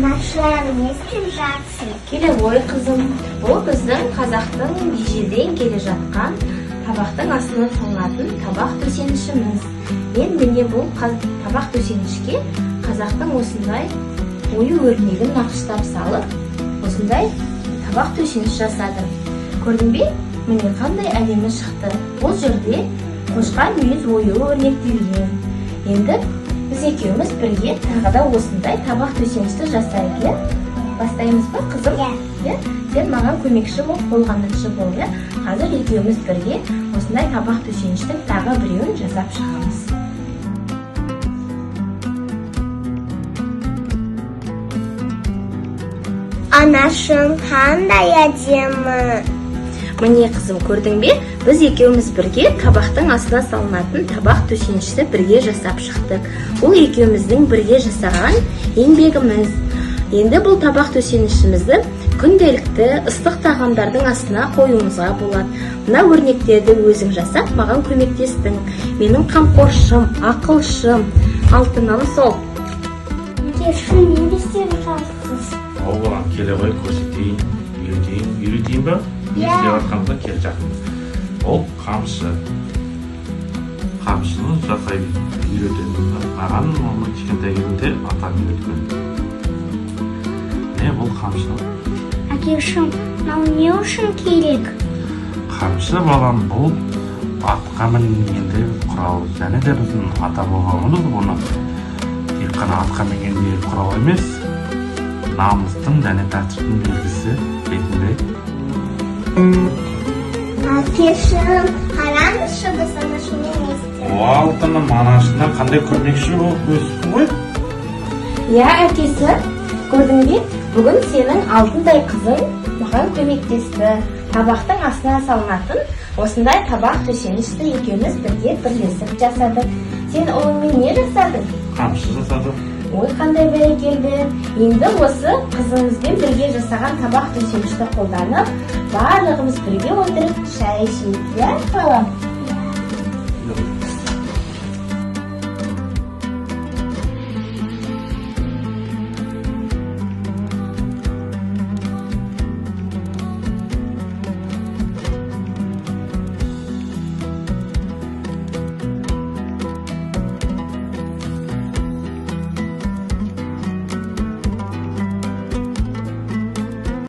Анашым, не істеп жатсың? Келе ғой қызым, бұл біздің қазақтың ежелден келе жатқан табақтың астына салынатын табақ төсенішіміз. Мен міне бұл табақ төсенішке қазақтың осындай ою-өрнегін нақыштап салып, осындай табақ төсеніш жасадым. Көрдің бе? Міне қандай әдемі шықты. Бұл жерде қошқан мүйіз ою-өрнектелген. Енді біз екеуміз бірге тағы да осындай табақ төсенішті жасайық. Бастаймыз ба, қызым? Иә. Сен маған көмекші болып, қолғанықшы бол. Қазір екеуміз бірге осындай табақ төсеніштің тағы біреуін жасап шығамыз. Анашым, қандай әдемі. Міне қызым, көрдің бе? Біз екеуміз бірге табақтың астына салынатын табақ төсенішті бірге жасап шықтық. Бұл екеуміздің бірге жасаған еңбегіміз. Енді бұл табақ төсенішімізді күнделікті ыстық тағамдардың астына қоюымызға болады. Мына өрнектерді өзің жасап, маған көмектестің. Менің қамқоршым, ақылшым, алтыным сол. Әкешім, не істеп жатсыз? Ау балам, келе ғой, көрсетейін, үйретейін ба? Не істеп жатқанымды кел жақын. Ол қамшы. Қамшыны жасай үйретемін. Маған оны кішкентай кезімде атам үйреткен. Не бұл қамшы? Әкешім, мынау не үшін керек? Қамшы балам, бұл атқа мінгенде құрал. Және де біздің ата бабамыз бұны тек қана атқа мінгенде құрал емес, намыстың және тәртіптің белгісі ретінде. Әкешім, қараңызшы, біз анашыммен не істедік? Алтыным, анашына қандай көмекші болып өстің ғой? Я, әкесі, көрдің бе? Бүгін сенің алтындай қызың маған көмектесті. Табақтың астына салынатын осындай табақ төсенішті екеуміз бірге бірлесіп жасадық. Сен ұлыңмен не жасадың? Қамшы жасадым. Ой, қандай бәрекелді. Енді осы қызыңызбен бірге жасаған табақ төсенішті қолданып, барлығымыз бірге отырып шай ішейік, иә, балам?